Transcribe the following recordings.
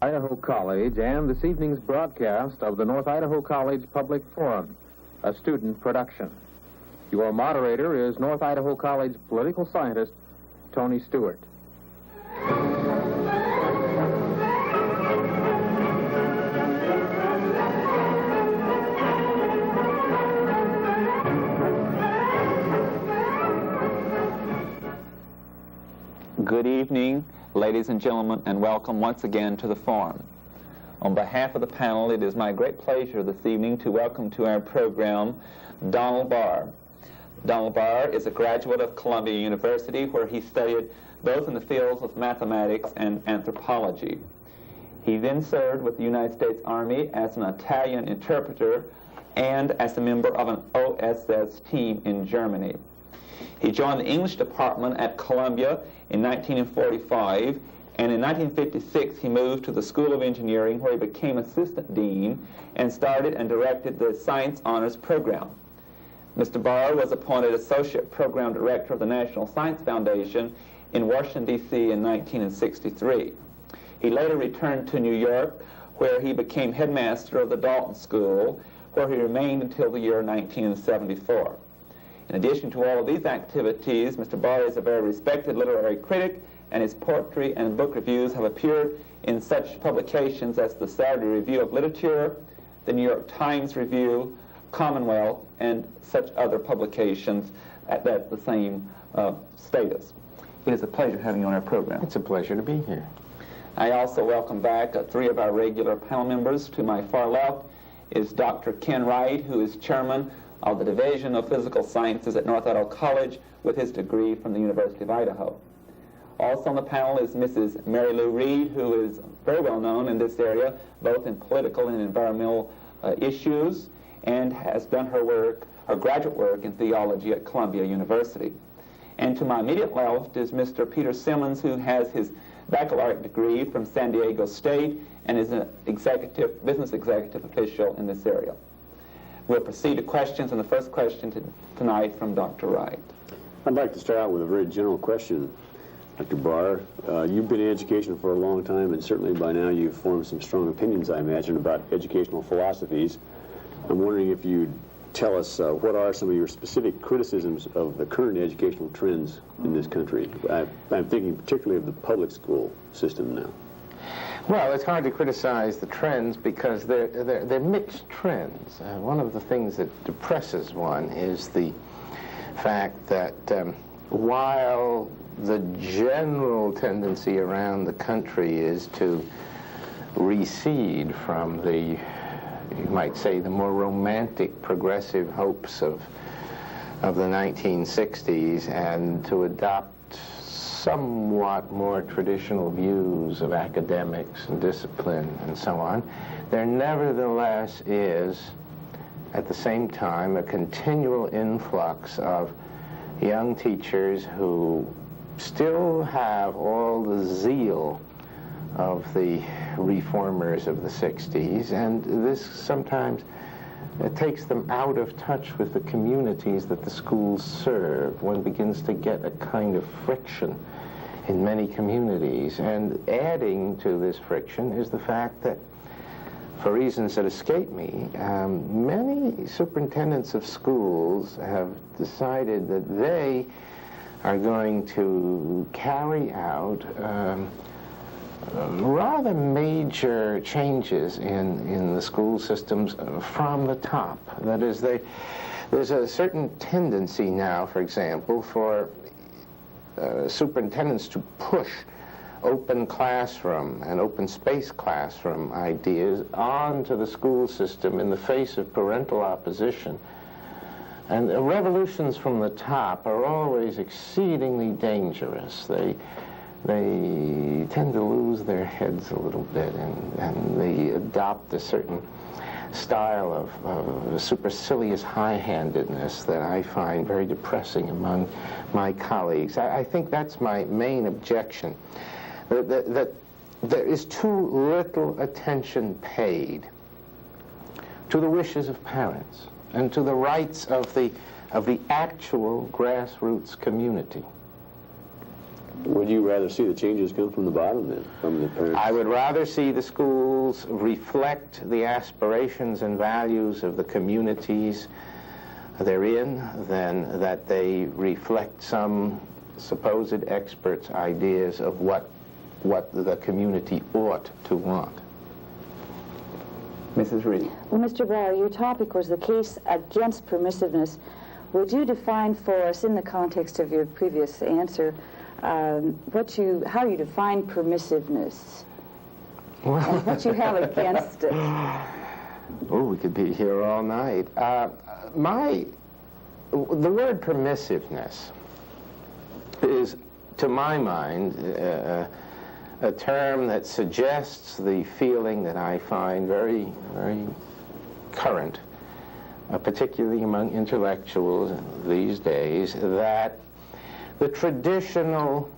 Idaho College and this evening's broadcast of the North Idaho College Public Forum, a student production. Your moderator is North Idaho College political scientist Tony Stewart. Good evening, ladies and gentlemen, and welcome once again to the forum. On behalf of the panel, it is my great pleasure this evening to welcome to our program Donald Barr. Donald Barr is a graduate of Columbia University, where he studied both in the fields of mathematics and anthropology. He then served with the United States Army as an Italian interpreter and as a member of an OSS team in Germany. He joined the English department at Columbia in 1945, and in 1956 he moved to the School of Engineering, where he became assistant dean and started and directed the Science Honors Program. Mr. Barr was appointed associate program director of the National Science Foundation in Washington, D.C. in 1963. He later returned to New York, where he became headmaster of the Dalton School, where he remained until the year 1974. In addition to all of these activities, Mr. Barr is a very respected literary critic, and his poetry and book reviews have appeared in such publications as the Saturday Review of Literature, the New York Times Review, Commonwealth, and such other publications at the same status. It is a pleasure having you on our program. It's a pleasure to be here. I also welcome back three of our regular panel members. To my far left is Dr. Ken Wright, who is chairman of the Division of Physical Sciences at North Idaho College with his degree from the University of Idaho. Also on the panel is Mrs. Mary Lou Reed, who is very well known in this area, both in political and environmental issues, and has done her graduate work in theology at Columbia University. And to my immediate left is Mr. Peter Simmons, who has his baccalaureate degree from San Diego State and is an business executive official in this area. We'll proceed to questions, and the first question tonight from Dr. Wright. I'd like to start out with a very general question, Dr. Barr. You've been in education for a long time, and certainly by now you've formed some strong opinions, I imagine, about educational philosophies. I'm wondering if you'd tell us what are some of your specific criticisms of the current educational trends in this country. I'm thinking particularly of the public school system now. Well, it's hard to criticize the trends because they're mixed trends. One of the things that depresses one is the fact that while the general tendency around the country is to recede from the, you might say, the more romantic progressive hopes of the 1960s and to adopt somewhat more traditional views of academics and discipline and so on, there nevertheless is, at the same time, a continual influx of young teachers who still have all the zeal of the reformers of the 60s, and this sometimes takes them out of touch with the communities that the schools serve. One begins to get a kind of friction in many communities, and adding to this friction is the fact that, for reasons that escape me, many superintendents of schools have decided that they are going to carry out rather major changes in the school systems from the top. That is, there's a certain tendency now, for example, for superintendents to push open classroom and open space classroom ideas onto the school system in the face of parental opposition. And revolutions from the top are always exceedingly dangerous. They tend to lose their heads a little bit, and they adopt a certain style of supercilious high-handedness that I find very depressing among my colleagues. I think that's my main objection, that there is too little attention paid to the wishes of parents and to the rights of the actual grassroots community. Would you rather see the changes come from the bottom than from the parents? I would rather see the schools reflect the aspirations and values of the communities they're in than that they reflect some supposed experts' ideas of what the community ought to want. Mrs. Reed. Well, Mr. Barr, your topic was the case against permissiveness. Would you define for us, in the context of your previous answer, how you define permissiveness and what you have against it? Oh, we could be here all night. The word permissiveness is, to my mind, a term that suggests the feeling that I find very, very current, particularly among intellectuals these days, that the traditional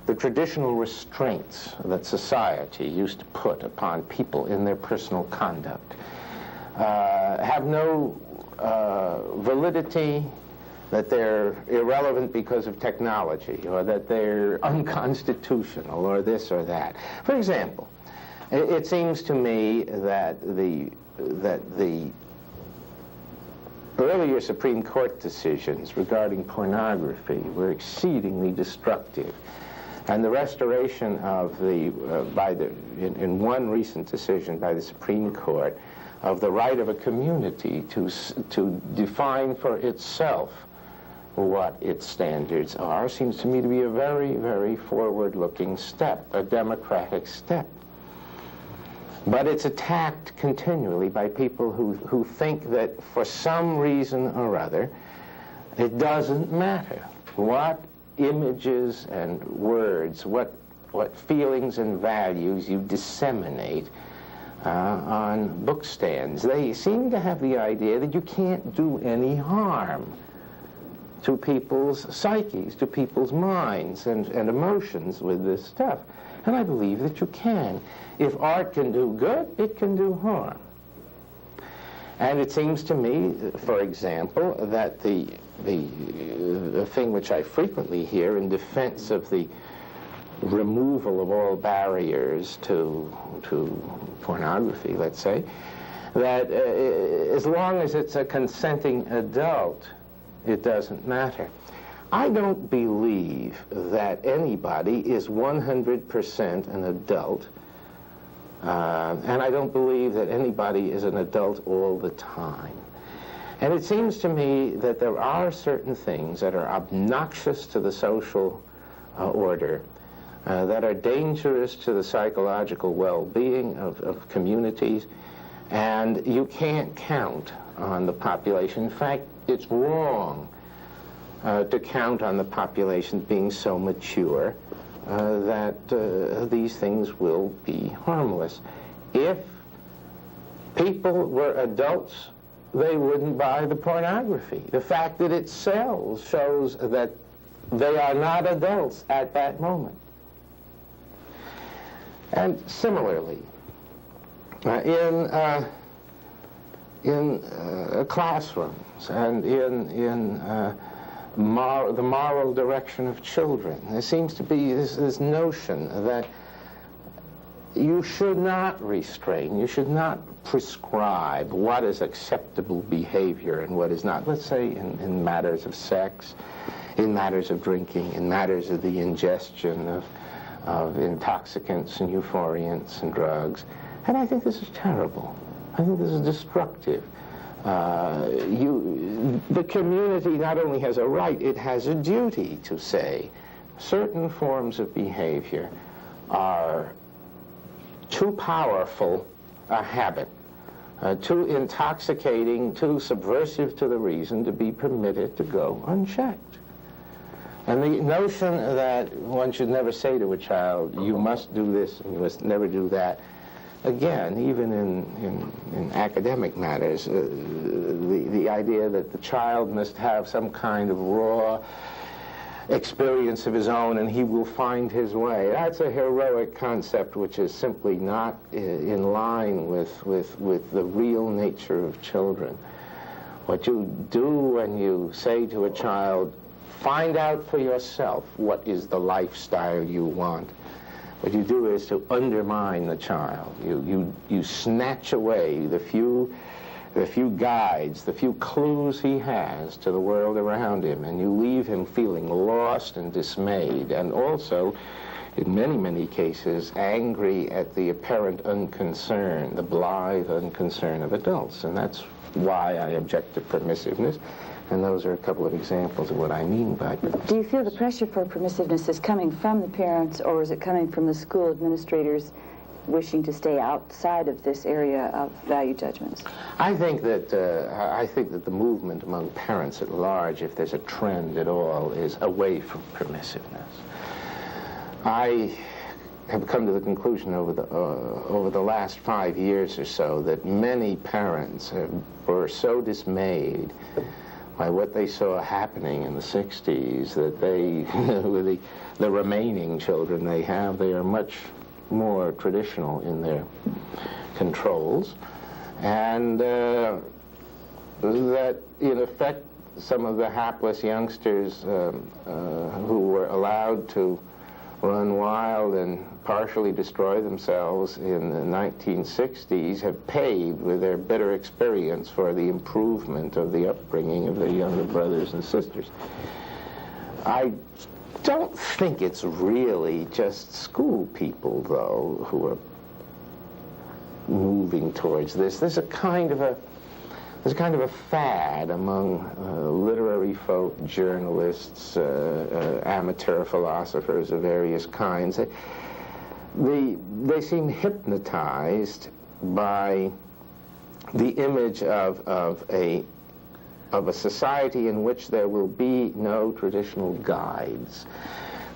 restraints that society used to put upon people in their personal conduct have no validity, that they're irrelevant because of technology, or that they're unconstitutional, or this or that. For example, it seems to me that the earlier Supreme Court decisions regarding pornography were exceedingly destructive. And the restoration of in one recent decision by the Supreme Court, of the right of a community to define for itself what its standards are, seems to me to be a very, very forward-looking step, a democratic step. But it's attacked continually by people who think that for some reason or other, it doesn't matter what images and words, what feelings and values you disseminate on book stands. They seem to have the idea that you can't do any harm to people's psyches, to people's minds and emotions with this stuff. And I believe that you can. If art can do good, it can do harm. And it seems to me, for example, that the thing which I frequently hear in defense of the removal of all barriers to pornography, let's say, that as long as it's a consenting adult, it doesn't matter. I don't believe that anybody is 100% an adult, and I don't believe that anybody is an adult all the time. And it seems to me that there are certain things that are obnoxious to the social order, that are dangerous to the psychological well-being of communities, and you can't count on the population. In fact, it's wrong to count on the population being so mature that these things will be harmless. If people were adults, they wouldn't buy the pornography. The fact that it sells shows that they are not adults at that moment. And similarly, in classrooms and in the moral direction of children, there seems to be this notion that you should not restrain, you should not prescribe what is acceptable behavior and what is not. Let's say in matters of sex, in matters of drinking, in matters of the ingestion of intoxicants and euphoriants and drugs. And I think this is terrible. I think this is destructive. The community not only has a right, it has a duty to say certain forms of behavior are too powerful a habit, too intoxicating, too subversive to the reason to be permitted to go unchecked. And the notion that one should never say to a child, you must do this and you must never do that, again, even in academic matters, the idea that the child must have some kind of raw experience of his own and he will find his way. That's a heroic concept which is simply not in line with the real nature of children. What you do when you say to a child, find out for yourself what is the lifestyle you want. What you do is to undermine the child. You snatch away the few guides, the few clues he has to the world around him, and you leave him feeling lost and dismayed, and also, in many, many cases, angry at the apparent unconcern, the blithe unconcern of adults. And that's why I object to permissiveness. And those are a couple of examples of what I mean by it. Do you feel the pressure for permissiveness is coming from the parents, or is it coming from the school administrators wishing to stay outside of this area of value judgments? I think that the movement among parents at large, if there's a trend at all, is away from permissiveness. I have come to the conclusion over the last 5 years or so that many parents were so dismayed by what they saw happening in the 60s that they, with the remaining children they have, they are much more traditional in their controls, and that in effect some of the hapless youngsters who were allowed to run wild and partially destroy themselves in the 1960s have paid with their bitter experience for the improvement of the upbringing of their younger brothers and sisters. I don't think it's really just school people, though, who are moving towards this. There's a kind of a fad among literary folk, journalists, amateur philosophers of various kinds. They seem hypnotized by the image of a society in which there will be no traditional guides.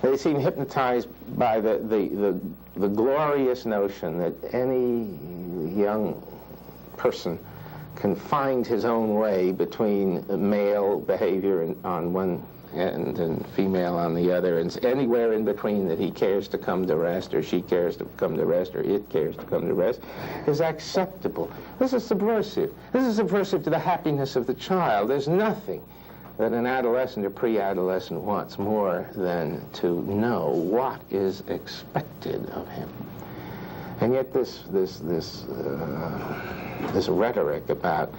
They seem hypnotized by the glorious notion that any young person can find his own way between male behavior on one end and female on the other, and anywhere in between that he cares to come to rest, or she cares to come to rest, or it cares to come to rest, is acceptable. This is subversive. This is subversive to the happiness of the child. There's nothing that an adolescent or pre-adolescent wants more than to know what is expected of him. And yet this rhetoric about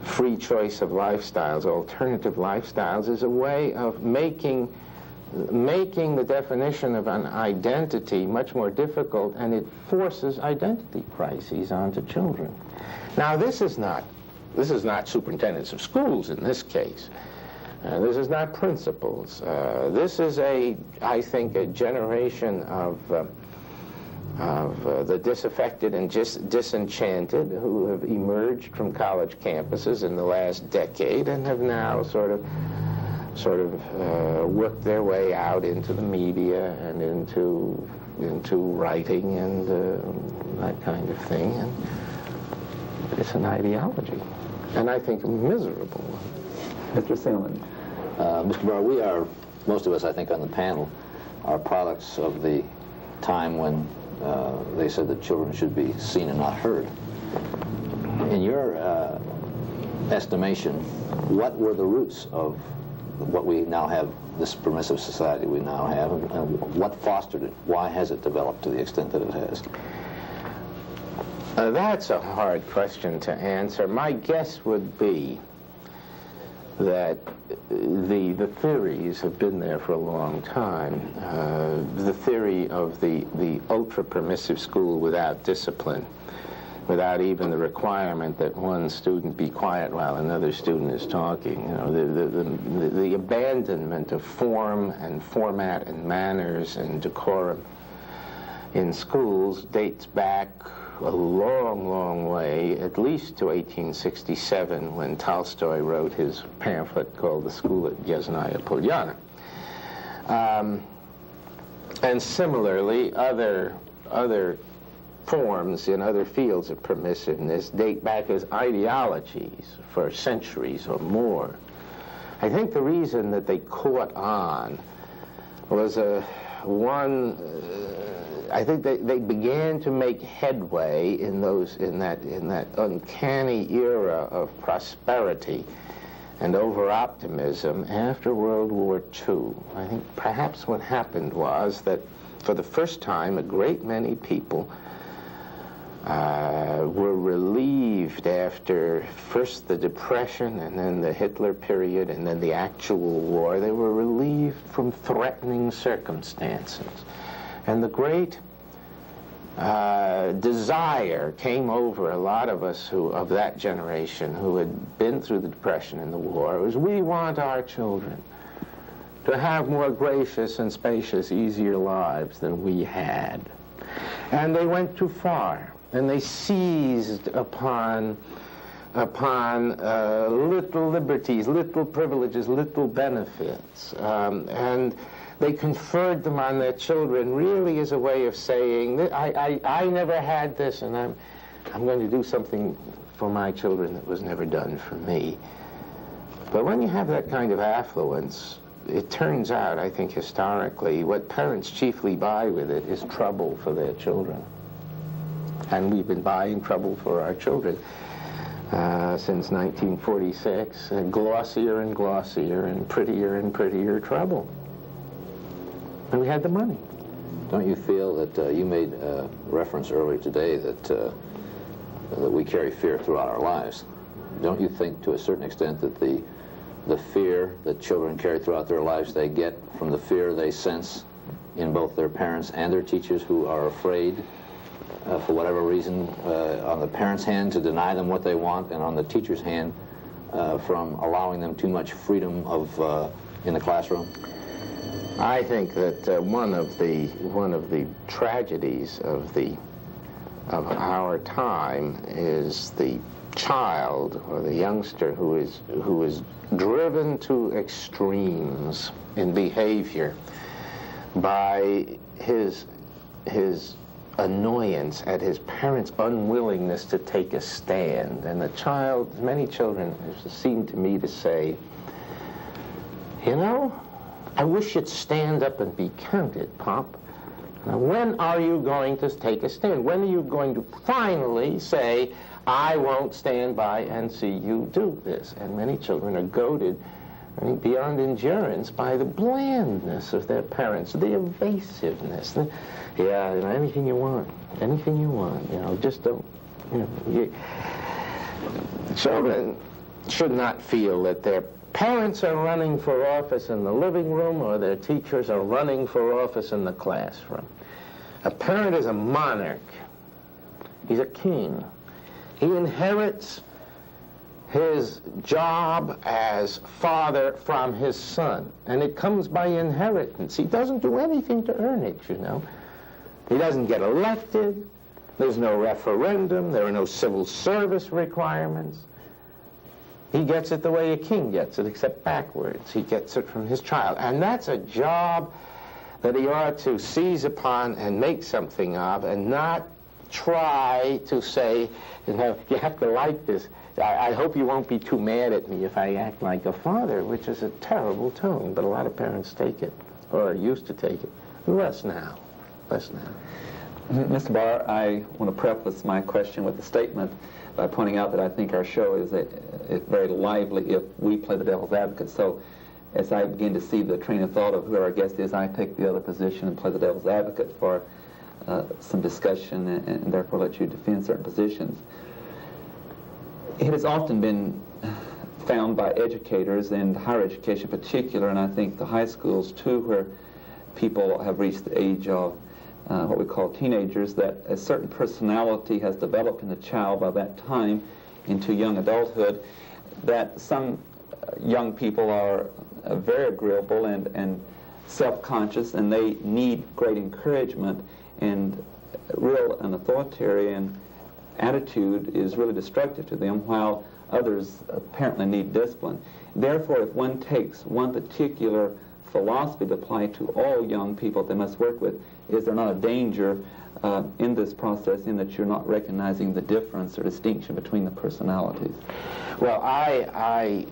free choice of lifestyles, alternative lifestyles, is a way of making the definition of an identity much more difficult, and it forces identity crises onto children. Now, this is not superintendents of schools in this case. This is not principals. This is I think, a generation of the disaffected and just disenchanted who have emerged from college campuses in the last decade and have now sort of worked their way out into the media and into writing and that kind of thing. And it's an ideology, and I think a miserable one. Mr. Seelman. Mr. Barr, most of us, I think, on the panel are products of the time when they said that children should be seen and not heard. In your estimation, what were the roots of what we now have, this permissive society we now have, and what fostered it? Why has it developed to the extent that it has? That's a hard question to answer. My guess would be that the theories have been there for a long time. The theory of the ultra-permissive school without discipline, without even the requirement that one student be quiet while another student is talking. You know, the abandonment of form and format and manners and decorum in schools dates back a long, long way, at least to 1867, when Tolstoy wrote his pamphlet called The School at Yasnaya Polyana. And similarly, other forms in other fields of permissiveness date back as ideologies for centuries or more. I think the reason that they caught on was I think they began to make headway in that uncanny era of prosperity and over-optimism after World War II. I think perhaps what happened was that for the first time, a great many people were relieved after first the Depression and then the Hitler period and then the actual war. They were relieved from threatening circumstances. And the great desire came over a lot of us of that generation who had been through the Depression and the war. It was, we want our children to have more gracious and spacious, easier lives than we had. And they went too far, and they seized upon little liberties, little privileges, little benefits, and they conferred them on their children really as a way of saying, I never had this, and I'm going to do something for my children that was never done for me. But when you have that kind of affluence, it turns out, I think historically, what parents chiefly buy with it is trouble for their children. And we've been buying trouble for our children since 1946, glossier and glossier and prettier trouble. And we had the money. Don't you feel that you made a reference earlier today that we carry fear throughout our lives? Don't you think to a certain extent that the fear that children carry throughout their lives, they get from the fear they sense in both their parents and their teachers who are afraid, for whatever reason, on the parents' hand to deny them what they want, and on the teacher's hand from allowing them too much freedom in the classroom? I think that one of the tragedies of our time is the child or the youngster who is driven to extremes in behavior by his annoyance at his parents' unwillingness to take a stand. And many children seem to me to say, you know, I wish you'd stand up and be counted, Pop. Now, when are you going to take a stand? When are you going to finally say, I won't stand by and see you do this? And many children are goaded, I mean, beyond endurance by the blandness of their parents, the evasiveness. Yeah, you know, anything you want, you know, just don't, you know. Children should not feel that their parents are running for office in the living room or their teachers are running for office in the classroom. A parent is a monarch. He's a king. He inherits his job as father from his son, and it comes by inheritance. He doesn't do anything to earn it, you know. He doesn't get elected. There's no referendum. There are no civil service requirements. He gets it the way a king gets it, except backwards. He gets it from his child. And that's a job that he ought to seize upon and make something of, and not try to say, you know, you have to like this. I hope you won't be too mad at me if I act like a father, which is a terrible tone, but a lot of parents take it, or used to take it. Less now. Mr. Barr, I want to preface my question with a statement by pointing out that I think our show is very lively if we play the devil's advocate. So as I begin to see the train of thought of who our guest is, I take the other position and play the devil's advocate for some discussion and therefore let you defend certain positions. It has often been found by educators and higher education in particular, and I think the high schools too, where people have reached the age of what we call teenagers, that a certain personality has developed in the child by that time into young adulthood, that some young people are very agreeable and self-conscious, and they need great encouragement, and an authoritarian attitude is really destructive to them, while others apparently need discipline. Therefore, if one takes one particular philosophy to apply to all young people they must work with, is there not a danger in this process in that you're not recognizing the difference or distinction between the personalities? Well, I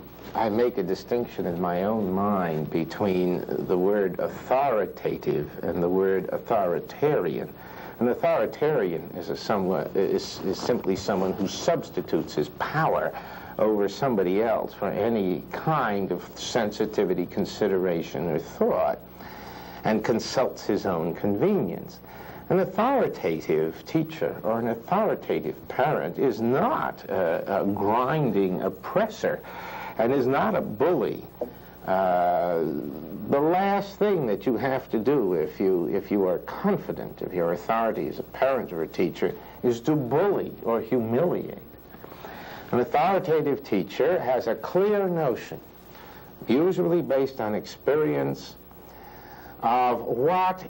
make a distinction in my own mind between the word authoritative and the word authoritarian. An authoritarian is simply someone who substitutes his power over somebody else for any kind of sensitivity, consideration, or thought, and consults his own convenience. An authoritative teacher or an authoritative parent is not a grinding oppressor and is not a bully. The last thing that you have to do if you are confident of your authority as a parent or a teacher is to bully or humiliate. An authoritative teacher has a clear notion, usually based on experience, of what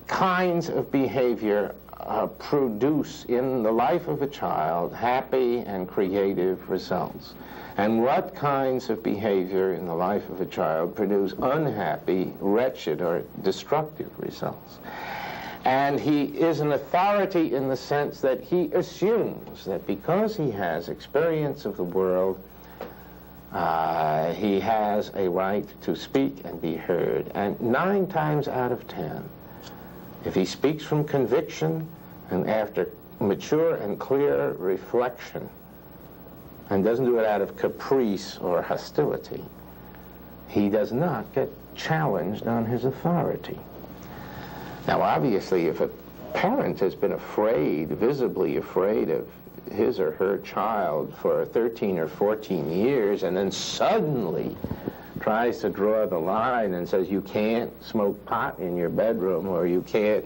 kinds of behavior produce in the life of a child happy and creative results, and what kinds of behavior in the life of a child produce unhappy, wretched, or destructive results. And he is an authority in the sense that he assumes that because he has experience of the world, he has a right to speak and be heard. And 9 times out of 10, if he speaks from conviction and after mature and clear reflection, and doesn't do it out of caprice or hostility, he does not get challenged on his authority. Now, obviously, if a parent has been afraid, visibly afraid of his or her child for 13 or 14 years, and then suddenly tries to draw the line and says you can't smoke pot in your bedroom, or you can't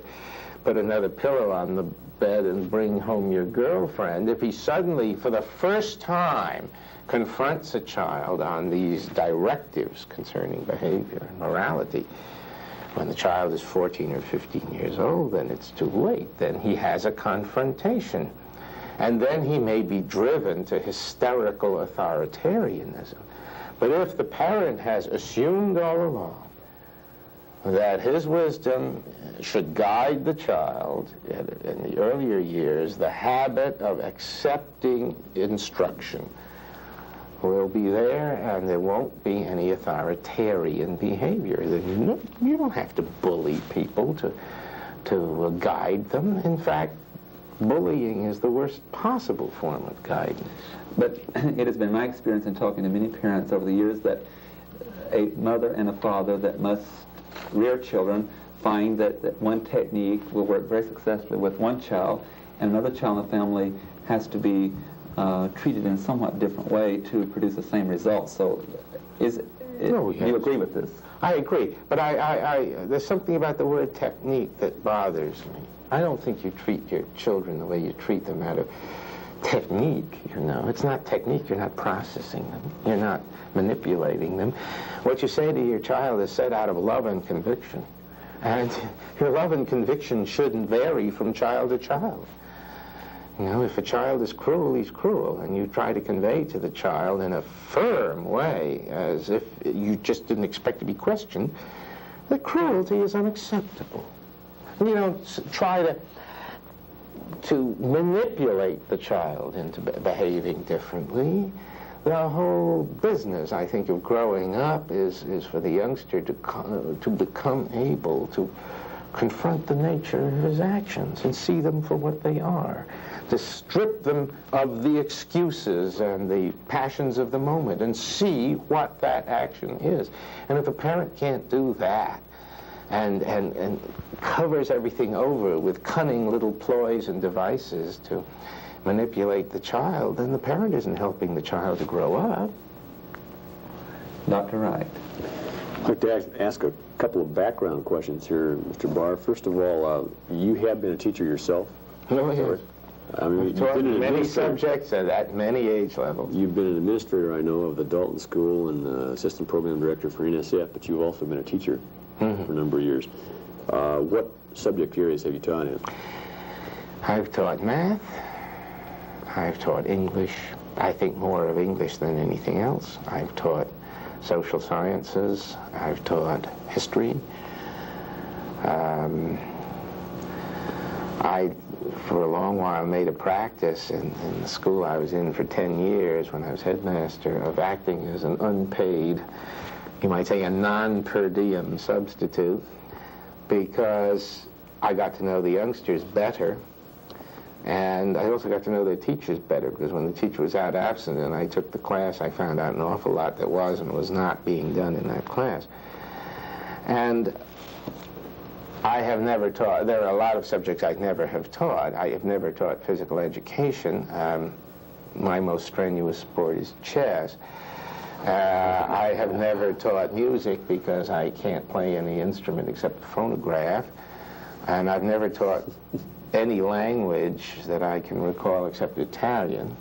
put another pillow on the bed and bring home your girlfriend, if he suddenly, for the first time, confronts a child on these directives concerning behavior and morality, when the child is 14 or 15 years old, then it's too late. Then he has a confrontation. And then he may be driven to hysterical authoritarianism. But if the parent has assumed all along that his wisdom should guide the child in the earlier years, the habit of accepting instruction will be there, and there won't be any authoritarian behavior. You don't have to bully people to guide them. In fact, bullying is the worst possible form of guidance. But it has been my experience in talking to many parents over the years that a mother and a father that must rear children find that one technique will work very successfully with one child, and another child in the family has to be treated in a somewhat different way to produce the same results. So do you agree with this? I agree, but there's something about the word technique that bothers me. I don't think you treat your children the way you treat them out of technique, you know. It's not technique. You're not processing them. You're not manipulating them. What you say to your child is said out of love and conviction. And your love and conviction shouldn't vary from child to child. You know, if a child is cruel, he's cruel, and you try to convey to the child in a firm way, as if you just didn't expect to be questioned, that cruelty is unacceptable. And you don't try to manipulate the child into behaving differently. The whole business, I think, of growing up is for the youngster to become able to confront the nature of his actions and see them for what they are, to strip them of the excuses and the passions of the moment and see what that action is. And if a parent can't do that and covers everything over with cunning little ploys and devices to manipulate the child, then the parent isn't helping the child to grow up. Dr. Wright. I'd like to ask a couple of background questions here, Mr. Barr. First of all, you have been a teacher yourself? Oh, yes. I mean, I've taught many subjects at many age levels. You've been an administrator, I know, of the Dalton School and assistant program director for NSF, but you've also been a teacher for a number of years. What subject areas have you taught in? I've taught math. I've taught English. I think more of English than anything else. I've taught social sciences. I've taught history. I, for a long while, made a practice in the school I was in for 10 years when I was headmaster of acting as an unpaid, you might say a non-per diem substitute, because I got to know the youngsters better And I also got to know their teachers better, because when the teacher was out absent and I took the class, I found out an awful lot that was and was not being done in that class. And I have never taught, there are a lot of subjects I never have taught. I have never taught physical education. My most strenuous sport is chess. I have never taught music because I can't play any instrument except the phonograph. And I've never taught any language that I can recall except Italian.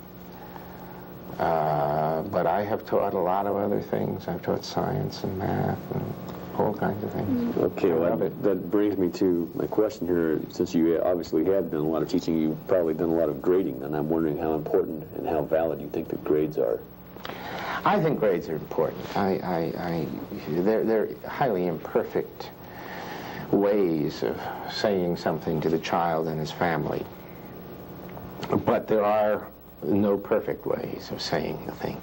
But I have taught a lot of other things. I've taught science and math and all kinds of things. Okay, well, that brings me to my question here. Since you obviously have done a lot of teaching, you've probably done a lot of grading, and I'm wondering how important and how valid you think that grades are. I think grades are important. They're highly imperfect ways of saying something to the child and his family. But there are no perfect ways of saying the thing.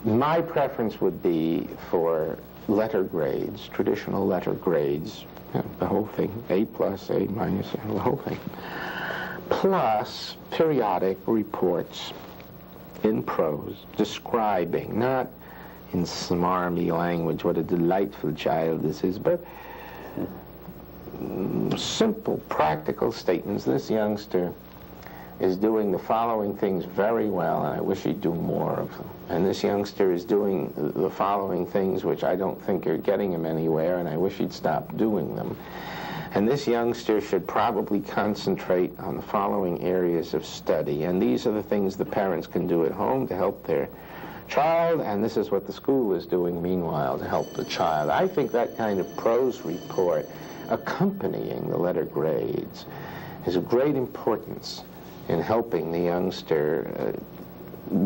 My preference would be for letter grades, traditional letter grades, the whole thing, A+, A-, the whole thing, plus periodic reports in prose, describing, not in smarmy language, what a delightful child this is, but simple, practical statements. This youngster is doing the following things very well, and I wish he'd do more of them. And this youngster is doing the following things which I don't think are getting him anywhere, and I wish he'd stop doing them. And this youngster should probably concentrate on the following areas of study. And these are the things the parents can do at home to help their child, and this is what the school is doing meanwhile to help the child. I think that kind of prose report accompanying the letter grades is of great importance in helping the youngster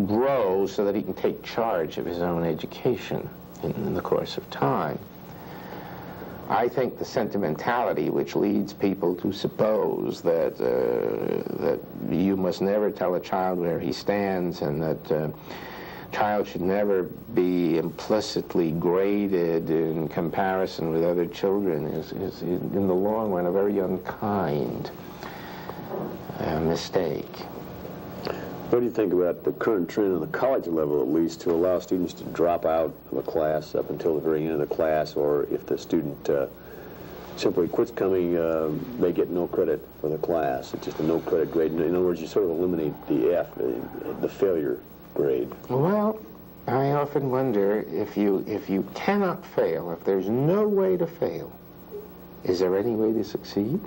grow so that he can take charge of his own education in the course of time. I think the sentimentality which leads people to suppose that that you must never tell a child where he stands, and that child should never be implicitly graded in comparison with other children is in the long run a very unkind mistake. What do you think about the current trend on the college level, at least, to allow students to drop out of a class up until the very end of the class, or if the student simply quits coming, they get no credit for the class? It's just a no credit grade. In other words, you sort of eliminate the F, the failure grade. Well, I often wonder if you cannot fail, if there's no way to fail, is there any way to succeed?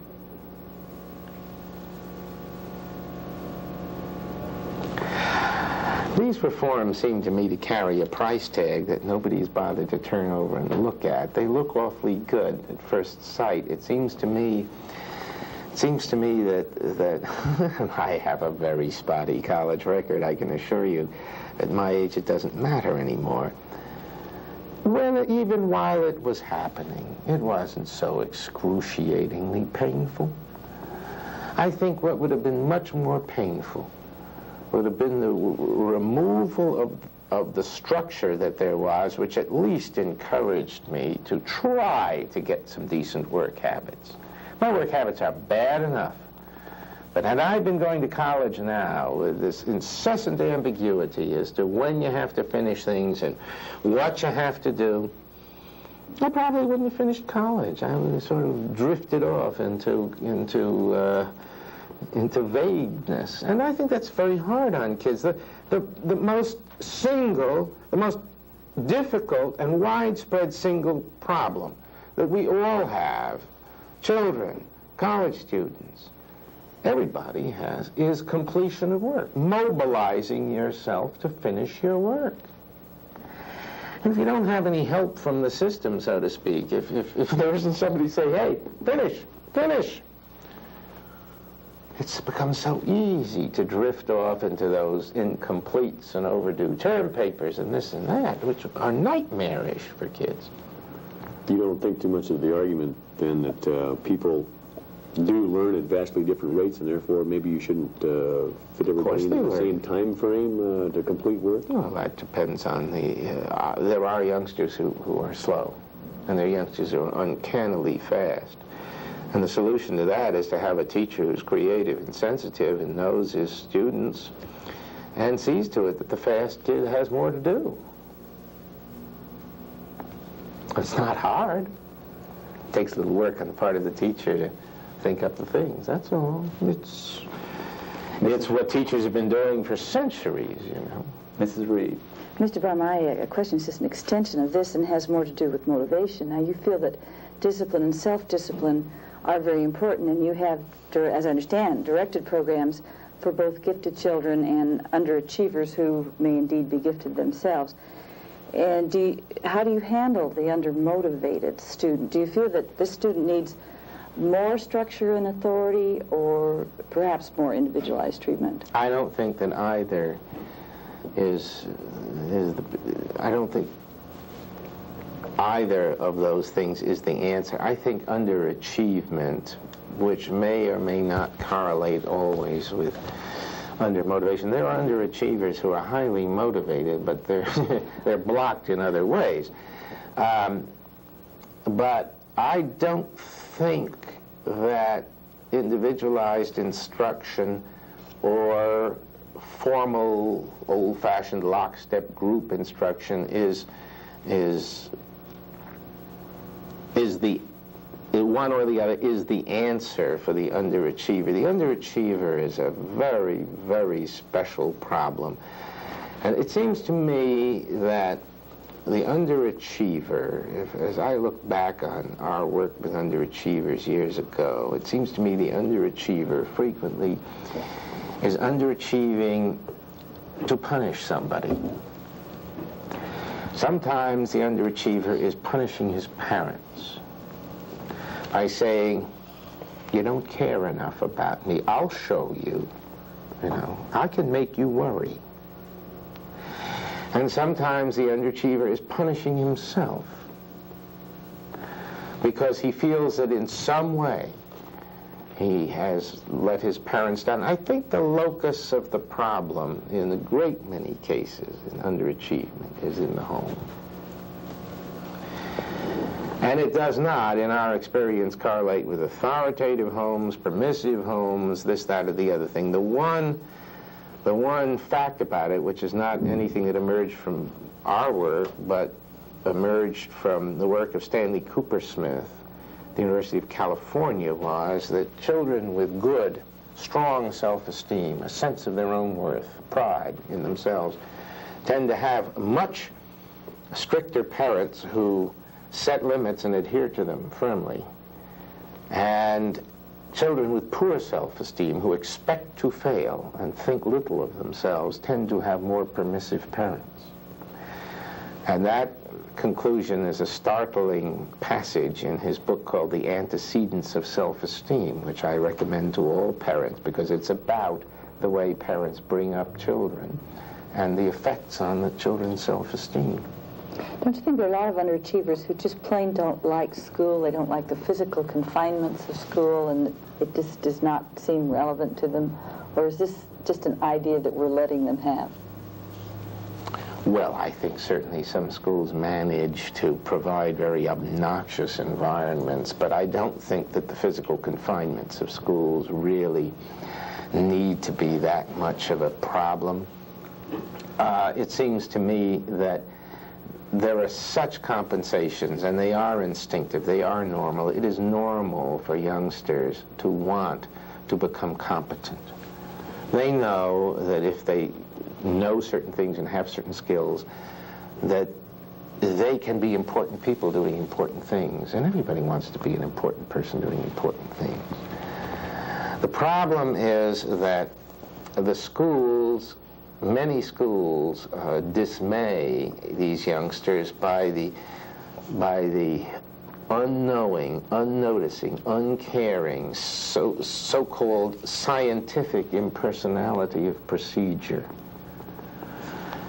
These reforms seem to me to carry a price tag that nobody's bothered to turn over and look at. They look awfully good at first sight. It seems to me that I have a very spotty college record. I can assure you, at my age, it doesn't matter anymore. Even while it was happening, it wasn't so excruciatingly painful. I think what would have been much more painful would have been the removal of the structure that there was, which at least encouraged me to try to get some decent work habits. My work habits are bad enough, but had I been going to college now with this incessant ambiguity as to when you have to finish things and what you have to do, I probably wouldn't have finished college. I would have sort of drifted off into vagueness. And I think that's very hard on kids. The most difficult and widespread single problem that we all have, children, college students, everybody has, is completion of work, mobilizing yourself to finish your work. And if you don't have any help from the system, so to speak, if there isn't somebody say, hey, finish, it's become so easy to drift off into those incompletes and overdue term papers and this and that, which are nightmarish for kids. You don't think too much of the argument, then, that people do learn at vastly different rates, and therefore maybe you shouldn't fit everybody into the same time frame to complete work? Well, that depends on there are youngsters who are slow, and there are youngsters who are uncannily fast. And the solution to that is to have a teacher who's creative and sensitive and knows his students and sees to it that the fast kid has more to do. It's not hard. It takes a little work on the part of the teacher to think up the things, that's all. It's what teachers have been doing for centuries, you know. Mrs. Reed. Mr. Barr, my question is just an extension of this and has more to do with motivation. Now, you feel that discipline and self-discipline are very important, and you have, as I understand, directed programs for both gifted children and underachievers who may indeed be gifted themselves. And how do you handle the undermotivated student? Do you feel that this student needs more structure and authority, or perhaps more individualized treatment? I don't think that either I don't think either of those things is the answer. I think underachievement, which may or may not correlate always with undermotivation. There are underachievers who are highly motivated, but they're blocked in other ways. But I don't think that individualized instruction or formal, old-fashioned lockstep group instruction is the one or the other is the answer for the underachiever. The underachiever is a very, very special problem. And it seems to me that the underachiever, as I look back on our work with underachievers years ago, it seems to me the underachiever frequently is underachieving to punish somebody. Sometimes the underachiever is punishing his parents by saying, you don't care enough about me, I'll show you, you know, I can make you worry. And sometimes the underachiever is punishing himself because he feels that in some way he has let his parents down. I think the locus of the problem in a great many cases in underachievement is in the home. And it does not, in our experience, correlate with authoritative homes, permissive homes, this, that, or the other thing. The one fact about it, which is not anything that emerged from our work, but emerged from the work of Stanley Cooper Smith, the University of California, was that children with good, strong self-esteem, a sense of their own worth, pride in themselves, tend to have much stricter parents who set limits and adhere to them firmly. And children with poor self-esteem who expect to fail and think little of themselves tend to have more permissive parents. And that conclusion is a startling passage in his book called The Antecedents of Self-Esteem, which I recommend to all parents because it's about the way parents bring up children and the effects on the children's self-esteem. Don't you think there are a lot of underachievers who just plain don't like school? They don't like the physical confinements of school, and it just does not seem relevant to them? Or is this just an idea that we're letting them have? Well, I think certainly some schools manage to provide very obnoxious environments, but I don't think that the physical confinements of schools really need to be that much of a problem. It seems to me that there are such compensations, and they are instinctive, they are normal. It is normal for youngsters to want to become competent. They know that if they know certain things and have certain skills, that they can be important people doing important things, and everybody wants to be an important person doing important things. The problem is that the schools, many schools, dismay these youngsters by the unknowing, unnoticing, uncaring, so-called scientific impersonality of procedure.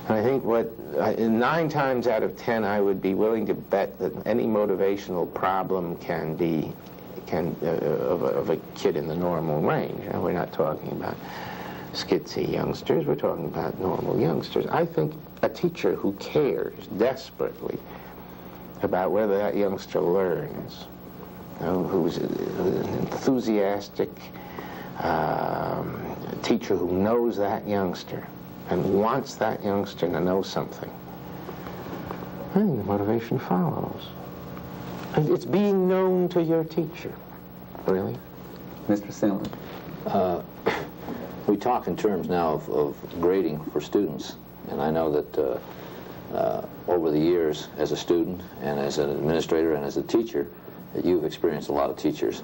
And I think 9 times out of 10, I would be willing to bet that any motivational problem of a kid in the normal range. And we're not talking about schizzy youngsters, we're talking about normal youngsters. I think a teacher who cares desperately about whether that youngster learns who's an enthusiastic teacher who knows that youngster and wants that youngster to know something, I think the motivation follows. It's being known to your teacher, really. Mr. Sandlin. We talk in terms now of grading for students, and I know that over the years as a student and as an administrator and as a teacher, that you've experienced a lot of teachers.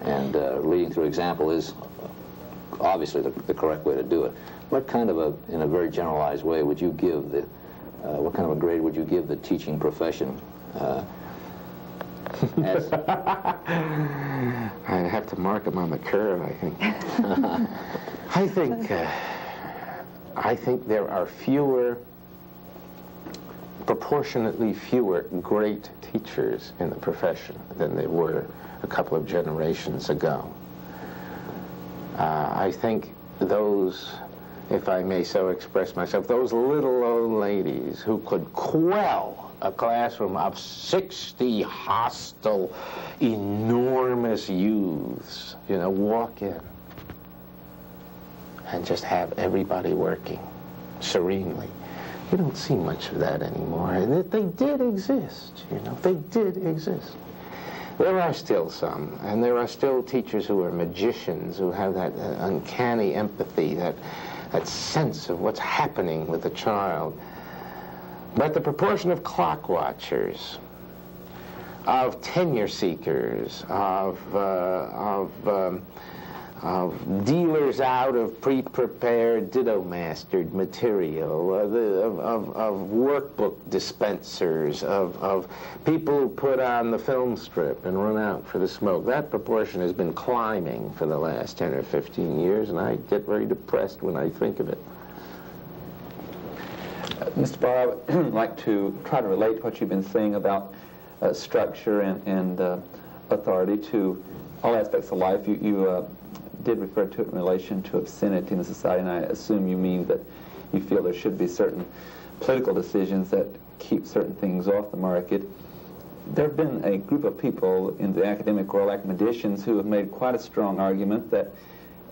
And reading through example is obviously the correct way to do it. What kind of in a very generalized way, would you give what kind of a grade would you give the teaching profession? I'd have to mark them on the curve, I think. I think there are proportionately fewer great teachers in the profession than there were a couple of generations ago. I think those, if I may so express myself, those little old ladies who could quell a classroom of 60 hostile, enormous youths, walk in and just have everybody working serenely. You don't see much of that anymore. And they did exist, they did exist. There are still some, and there are still teachers who are magicians, who have that uncanny empathy, that sense of what's happening with the child. But the proportion of clock watchers, of tenure seekers, of dealers out of pre-prepared, ditto-mastered material, of workbook dispensers, of people who put on the film strip and run out for the smoke. That proportion has been climbing for the last 10 or 15 years, and I get very depressed when I think of it. Mr. Barr, I would like to try to relate what you've been saying about structure and authority to all aspects of life. You did refer to it in relation to obscenity in the society, and I assume you mean that you feel there should be certain political decisions that keep certain things off the market. There have been a group of people in the academic world, academicians, who have made quite a strong argument that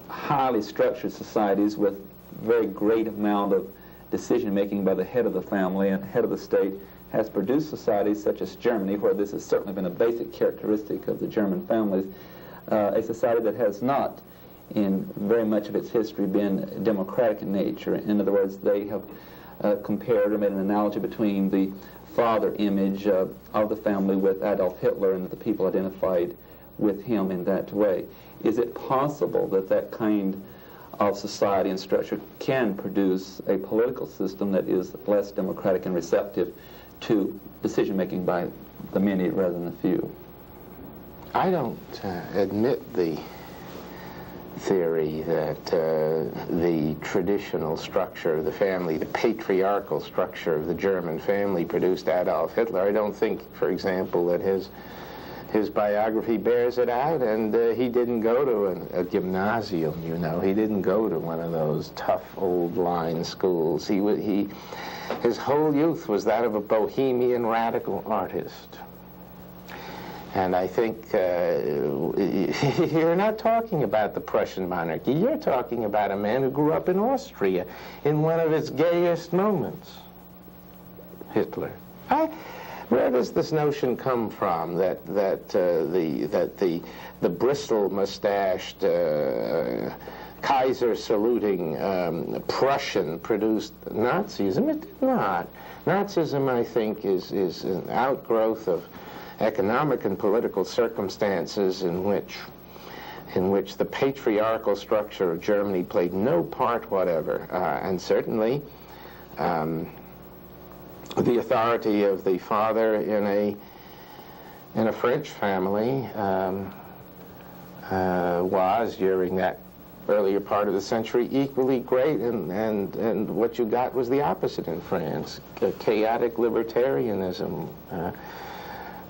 highly structured societies with very great amount of decision-making by the head of the family and head of the state has produced societies such as Germany, where this has certainly been a basic characteristic of the German families, a society that has not, in very much of its history, been democratic in nature. In other words, they have compared or made an analogy between the father image of the family with Adolf Hitler and the people identified with him in that way. Is it possible that that kind of society and structure can produce a political system that is less democratic and receptive to decision-making by the many rather than the few? I don't admit the theory that the traditional structure of the family, the patriarchal structure of the German family produced Adolf Hitler. I don't think, for example, that his biography bears it out, and he didn't go to a gymnasium, He didn't go to one of those tough old line schools. His whole youth was that of a bohemian radical artist. And I think you're not talking about the Prussian monarchy. You're talking about a man who grew up in Austria in one of its gayest moments. Hitler. Where does this notion come from that the bristle-mustached, Kaiser-saluting Prussian produced Nazism? It did not. Nazism, I think, is an outgrowth of economic and political circumstances in which the patriarchal structure of Germany played no part whatever, and certainly the authority of the father in a French family was, during that earlier part of the century, equally great, and what you got was the opposite in France, chaotic libertarianism.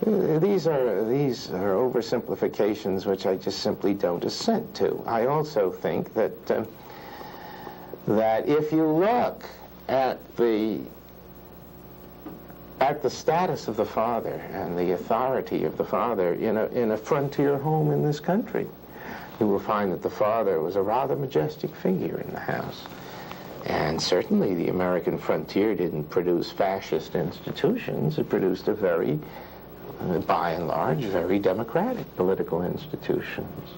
These are oversimplifications which I just simply don't assent to. I also think that if you look at the at the status of the father and the authority of the father in a frontier home in this country. You will find that the father was a rather majestic figure in the house. And certainly the American frontier didn't produce fascist institutions. It produced a very, by and large, very democratic political institutions.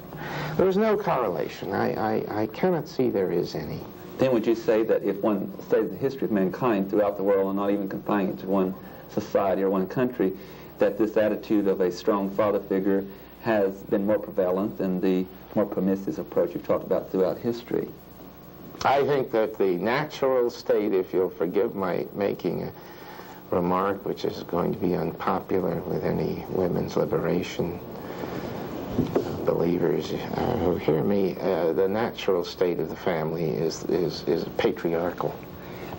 There is no correlation. I cannot see there is any. Then would you say that if one studies the history of mankind throughout the world and not even confining it to one society or one country, that this attitude of a strong father figure has been more prevalent than the more permissive approach you've talked about throughout history? I think that the natural state, if you'll forgive my making a remark which is going to be unpopular with any women's liberation believers who hear me, the natural state of the family is patriarchal.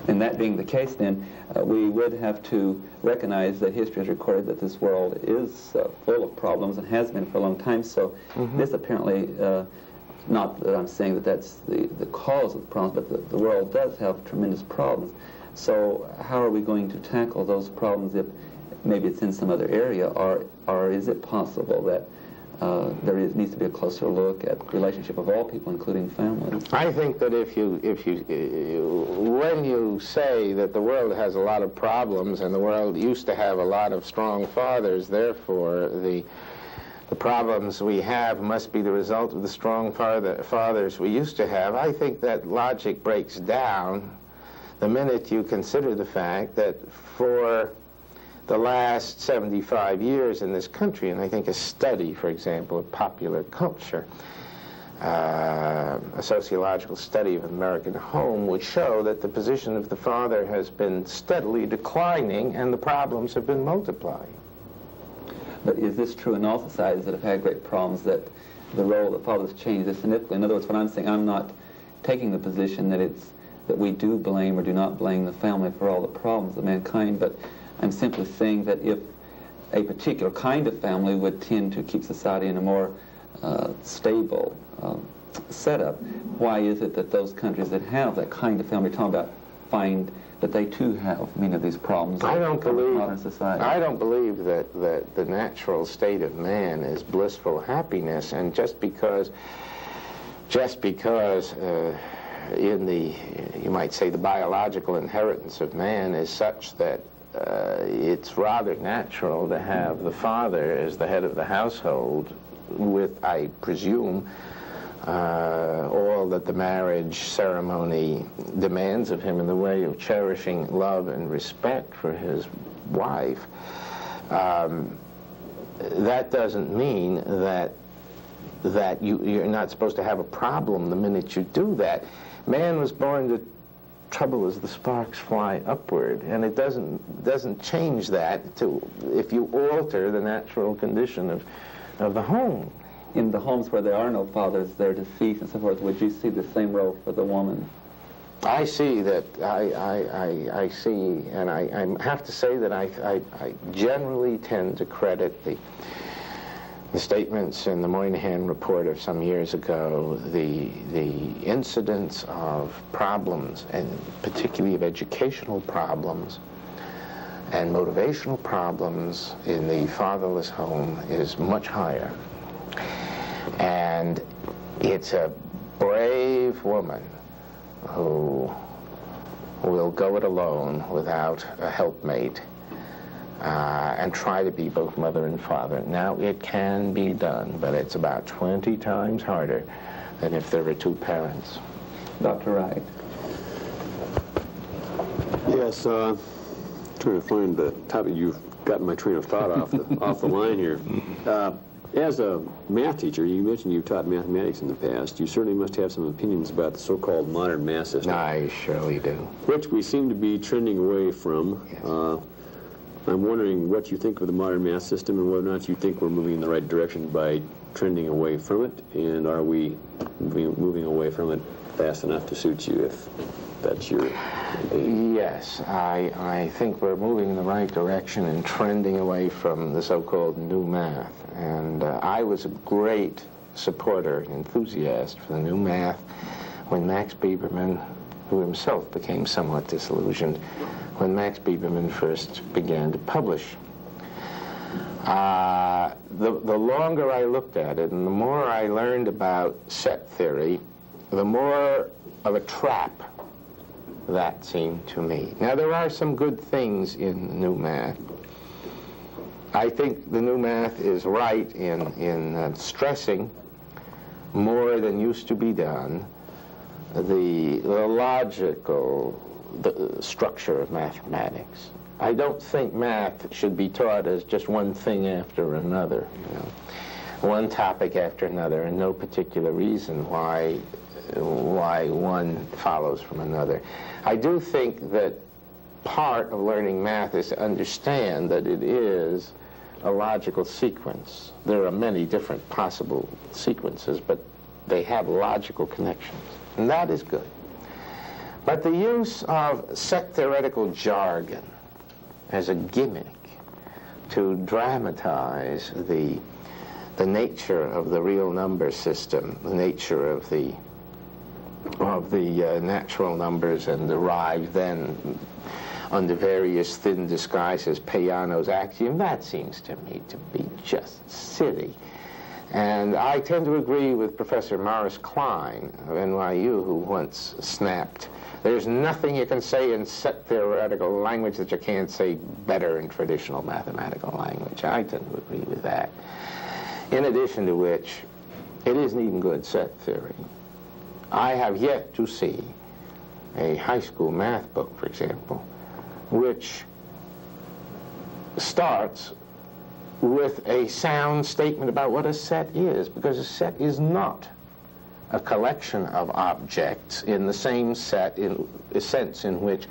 And that being the case, then, we would have to recognize that history has recorded that this world is full of problems and has been for a long time. So this apparently, not that I'm saying that that's the cause of the problems, but the world does have tremendous problems. So how are we going to tackle those problems if maybe it's in some other area, or is it possible that needs to be a closer look at the relationship of all people, including families? I think that when you say that the world has a lot of problems and the world used to have a lot of strong fathers, therefore the problems we have must be the result of the strong fathers we used to have, I think that logic breaks down the minute you consider the fact that for the last 75 years in this country, and I think a study, for example, of popular culture, a sociological study of an American home would show that the position of the father has been steadily declining and the problems have been multiplying. But is this true in all societies that have had great problems, that the role of the father has changed significantly? In other words, what I'm saying, I'm not taking the position that we do blame or do not blame the family for all the problems of mankind, but I'm simply saying that if a particular kind of family would tend to keep society in a more stable setup, why is it that those countries that have that kind of family, talking about, find that they too have many of these problems? I don't believe modern society. I don't believe that the natural state of man is blissful happiness, and just because in the, you might say, the biological inheritance of man is such that it's rather natural to have the father as the head of the household with, I presume, all that the marriage ceremony demands of him in the way of cherishing love and respect for his wife. That doesn't mean that you're not supposed to have a problem the minute you do that. Man was born to trouble as the sparks fly upward, and it doesn't change that if you alter the natural condition of the home. In the homes where there are no fathers, they're deceased and so forth, would you see the same role for the woman? I see that, I see, and I have to say that I generally tend to credit the statements in the Moynihan report of some years ago, the incidence of problems, and particularly of educational problems and motivational problems in the fatherless home is much higher. And it's a brave woman who will go it alone without a helpmate and try to be both mother and father. Now, it can be done, but it's about 20 times harder than if there were two parents. Dr. Wright. Yes, trying to find the topic. You've gotten my train of thought off the line here. As a math teacher, you mentioned you taught mathematics in the past. You certainly must have some opinions about the so-called modern math system. I surely do. Which we seem to be trending away from. Yes. I'm wondering what you think of the modern math system and whether or not you think we're moving in the right direction by trending away from it, and are we moving away from it fast enough to suit you, if that's your opinion? Yes, I think we're moving in the right direction and trending away from the so-called new math. And I was a great supporter, enthusiast for the new math when Max Biberman, who himself became somewhat disillusioned, when Max Biberman first began to publish. The longer I looked at it and the more I learned about set theory, the more of a trap that seemed to me. Now, there are some good things in the new math. I think the new math is right in stressing more than used to be done the logical structure of mathematics. I don't think math should be taught as just one thing after another, you know, one topic after another, and no particular reason why one follows from another. I do think that part of learning math is to understand that it is a logical sequence. There are many different possible sequences, but they have logical connections, and that is good. But the use of set theoretical jargon as a gimmick to dramatize the nature of the real number system, the nature of the natural numbers, and derived then under various thin disguises Peano's axiom, that seems to me to be just silly. And I tend to agree with Professor Morris Klein of NYU, who once snapped, "There's nothing you can say in set theoretical language that you can't say better in traditional mathematical language." I tend to agree with that. In addition to which, it isn't even good set theory. I have yet to see a high school math book, for example, which starts with a sound statement about what a set is, because a set is not a collection of objects in the same sense in which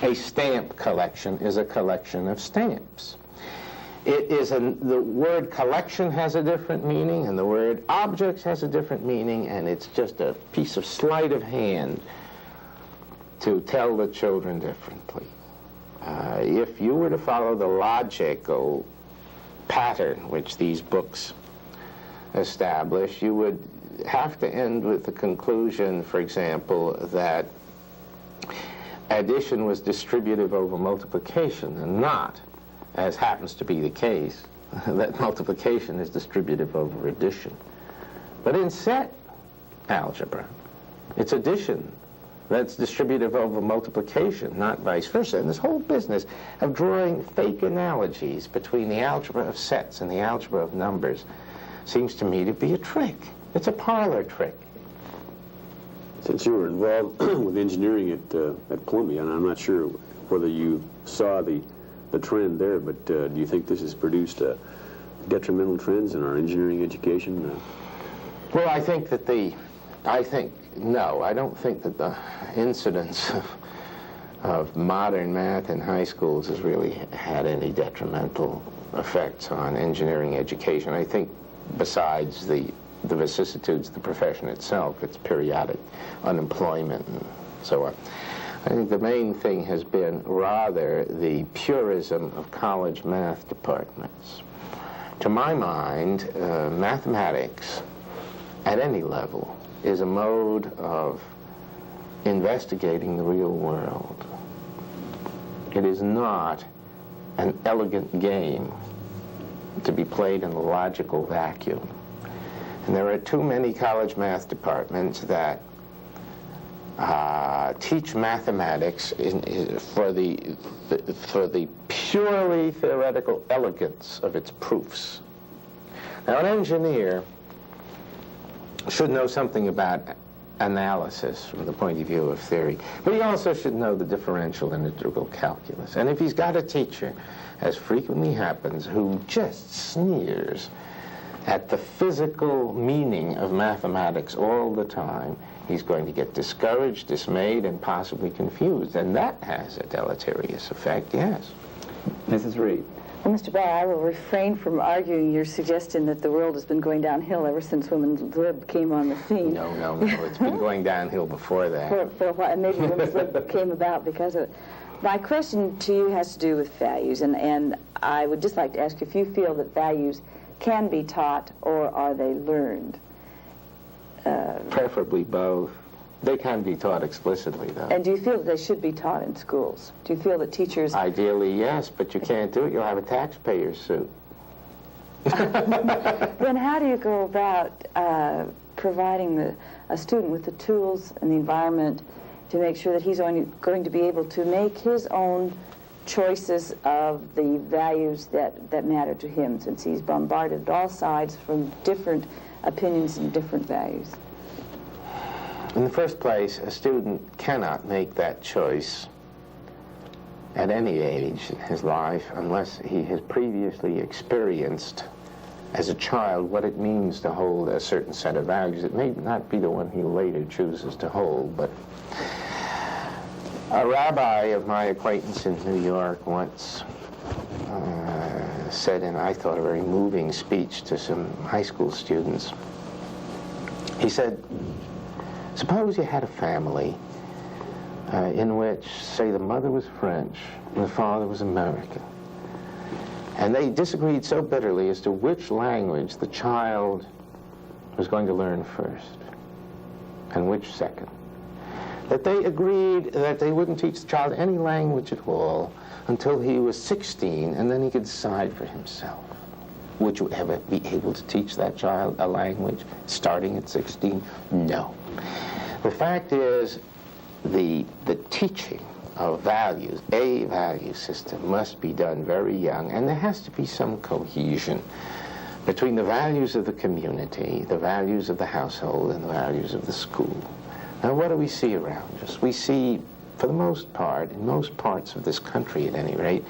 a stamp collection is a collection of stamps. It is the word collection has a different meaning, and the word objects has a different meaning, and it's just a piece of sleight of hand to tell the children differently. If you were to follow the logical pattern which these books establish, you would have to end with the conclusion, for example, that addition was distributive over multiplication, and not, as happens to be the case, that multiplication is distributive over addition. But in set algebra, it's addition that's distributive over multiplication, not vice versa. And this whole business of drawing fake analogies between the algebra of sets and the algebra of numbers seems to me to be a trick. It's a parlor trick. Since you were involved with engineering at Columbia, and I'm not sure whether you saw the trend there, but do you think this has produced detrimental trends in our engineering education? Well, I think that no, I don't think that the incidence of modern math in high schools has really had any detrimental effects on engineering education. I think besides the vicissitudes of the profession itself, its periodic unemployment and so on, I think the main thing has been rather the purism of college math departments. To my mind, mathematics at any level is a mode of investigating the real world. It is not an elegant game to be played in a logical vacuum. And there are too many college math departments that teach mathematics for the purely theoretical elegance of its proofs. Now, an engineer should know something about analysis from the point of view of theory, but he also should know the differential and integral calculus. And if he's got a teacher, as frequently happens, who just sneers at the physical meaning of mathematics all the time, he's going to get discouraged, dismayed, and possibly confused. And that has a deleterious effect, yes. Mrs. Reed. Well, Mr. Barr, I will refrain from arguing your suggestion that the world has been going downhill ever since women's lib came on the scene. No. It's been going downhill before that. For a while, and maybe women's lib came about because of it. My question to you has to do with values, and I would just like to ask if you feel that values can be taught or are they learned? Preferably both. They can be taught explicitly, though. And do you feel that they should be taught in schools? Do you feel that teachers... Ideally, yes, but you can't do it. You'll have a taxpayer suit. Then how do you go about providing a student with the tools and the environment to make sure that he's going to be able to make his own choices of the values that matter to him, since he's bombarded at all sides from different opinions and different values? In the first place, a student cannot make that choice at any age in his life unless he has previously experienced as a child what it means to hold a certain set of values. It may not be the one he later chooses to hold, but a rabbi of my acquaintance in New York once said, and I thought a very moving speech to some high school students, he said, suppose you had a family in which, say, the mother was French and the father was American, and they disagreed so bitterly as to which language the child was going to learn first and which second, that they agreed that they wouldn't teach the child any language at all until he was 16, and then he could decide for himself. Would you ever be able to teach that child a language starting at 16? No. The fact is, the teaching of values, a value system, must be done very young, and there has to be some cohesion between the values of the community, the values of the household, and the values of the school. Now, what do we see around us? We see, for the most part, in most parts of this country at any rate,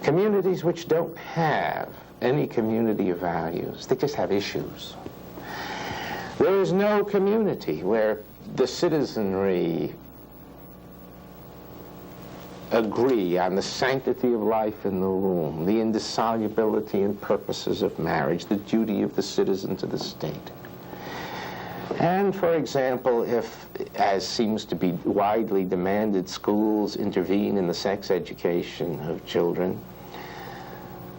communities which don't have any community of values. They just have issues. There is no community where the citizenry agree on the sanctity of life in the womb, the indissolubility and purposes of marriage, the duty of the citizen to the state. And, for example, if, as seems to be widely demanded, schools intervene in the sex education of children,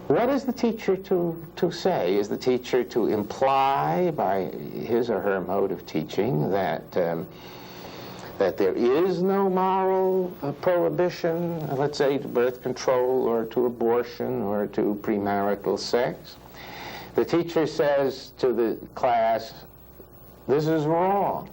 what is the teacher to say? Is the teacher to imply by his or her mode of teaching that there is no moral prohibition, let's say, to birth control or to abortion or to premarital sex? The teacher says to the class, this is wrong.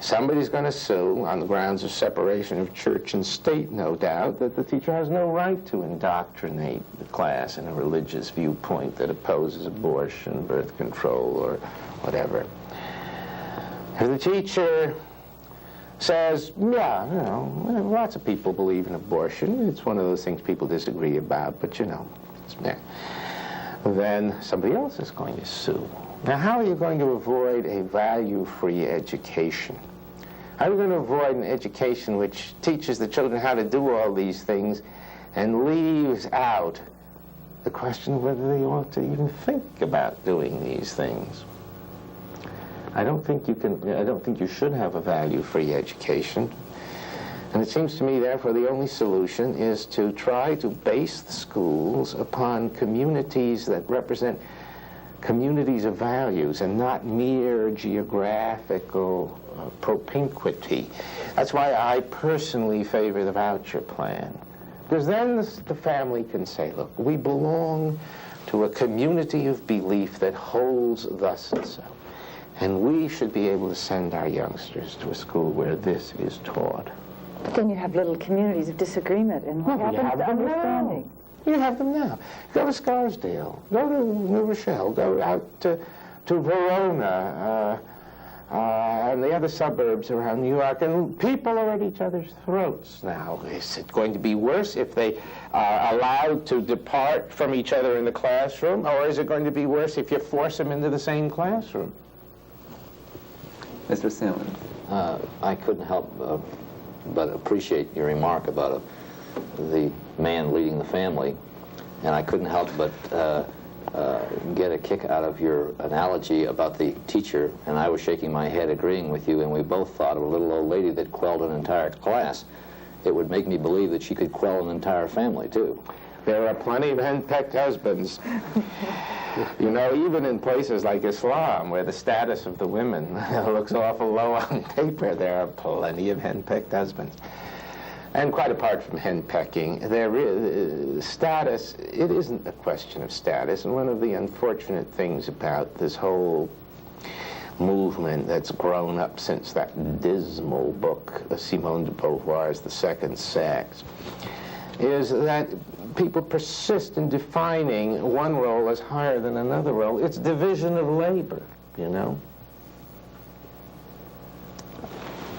Somebody's going to sue on the grounds of separation of church and state, no doubt, that the teacher has no right to indoctrinate the class in a religious viewpoint that opposes abortion, birth control, or whatever. If the teacher says, yeah, you know, lots of people believe in abortion, it's one of those things people disagree about, but you know, then somebody else is going to sue. Now, how are you going to avoid a value-free education? How are you going to avoid an education which teaches the children how to do all these things and leaves out the question of whether they ought to even think about doing these things? I don't think you should have a value-free education. And it seems to me, therefore, the only solution is to try to base the schools upon communities that represent communities of values and not mere geographical propinquity. That's why I personally favor the voucher plan. Because then the family can say, look, we belong to a community of belief that holds thus and so. And we should be able to send our youngsters to a school where this is taught. But then you have little communities of disagreement, and what happens to understanding? You have them now. Go to Scarsdale. Go to New Rochelle. Go out to Verona and the other suburbs around New York. And people are at each other's throats now. Is it going to be worse if they are allowed to depart from each other in the classroom? Or is it going to be worse if you force them into the same classroom? Mr. Simmons. I couldn't help but appreciate your remark about the man leading the family, and I couldn't help but get a kick out of your analogy about the teacher, and I was shaking my head agreeing with you, and we both thought of a little old lady that quelled an entire class. It would make me believe that she could quell an entire family, too. There are plenty of henpecked husbands. You know, even in places like Islam, where the status of the women looks awful low on paper, there are plenty of henpecked husbands. And quite apart from henpecking, there is status. It isn't a question of status. And one of the unfortunate things about this whole movement that's grown up since that dismal book, Simone de Beauvoir's The Second Sex, is that people persist in defining one role as higher than another role. It's division of labor, you know.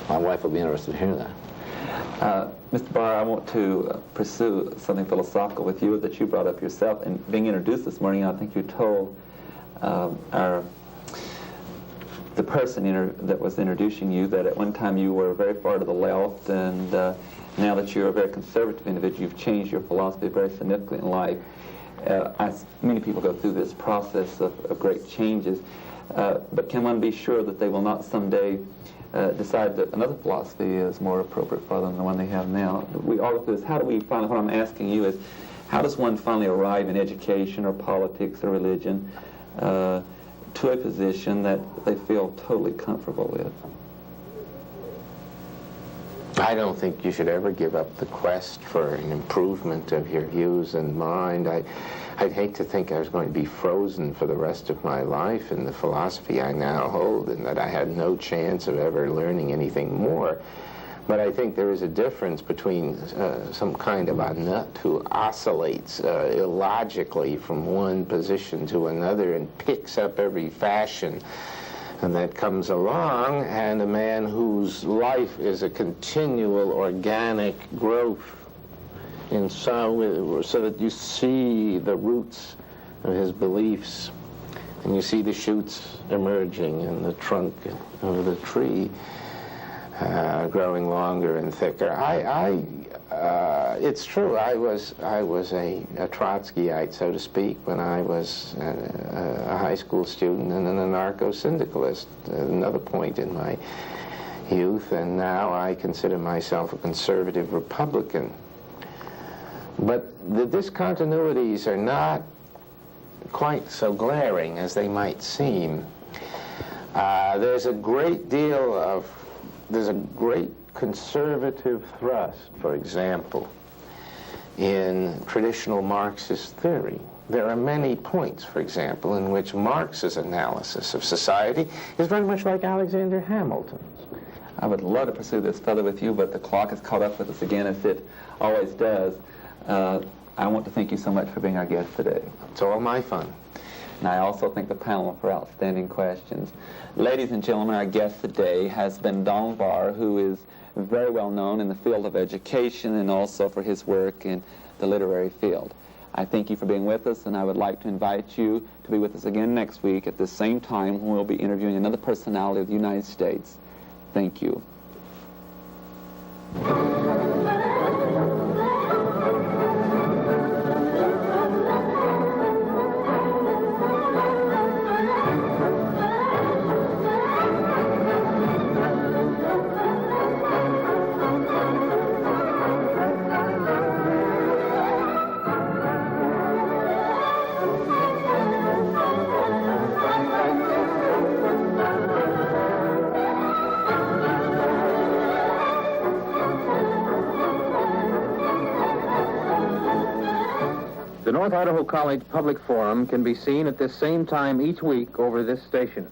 My wife will be interested to hear that. Mr. Barr, I want to pursue something philosophical with you that you brought up yourself. And being introduced this morning, I think you told the person that was introducing you that at one time you were very far to the left, and now that you're a very conservative individual, you've changed your philosophy very significantly in life. Many people go through this process of great changes, but can one be sure that they will not someday decide that another philosophy is more appropriate for them than the one they have now? We all go through this. How do we finally, what I'm asking you is, how does one finally arrive in education or politics or religion to a position that they feel totally comfortable with? I don't think you should ever give up the quest for an improvement of your views and mind. I'd hate to think I was going to be frozen for the rest of my life in the philosophy I now hold, and that I had no chance of ever learning anything more. But I think there is a difference between some kind of a nut who oscillates illogically from one position to another and picks up every fashion and that comes along, and a man whose life is a continual organic growth so that you see the roots of his beliefs, and you see the shoots emerging in the trunk of the tree, growing longer and thicker. It's true, I was a Trotskyite, so to speak, when I was a high school student and an anarcho-syndicalist at another point in my youth, and now I consider myself a conservative Republican. But the discontinuities are not quite so glaring as they might seem. There's a great conservative thrust, for example, in traditional Marxist theory. There are many points, for example, in which Marx's analysis of society is very much like Alexander Hamilton's. I would love to pursue this further with you, but the clock has caught up with us again, as it always does. I want to thank you so much for being our guest today. It's all my fun. And I also thank the panel for outstanding questions. Ladies and gentlemen, our guest today has been Donald Barr, who is very well known in the field of education and also for his work in the literary field. I thank you for being with us, and I would like to invite you to be with us again next week at the same time when we'll be interviewing another personality of the United States. Thank you. The North Idaho College Public Forum can be seen at this same time each week over this station.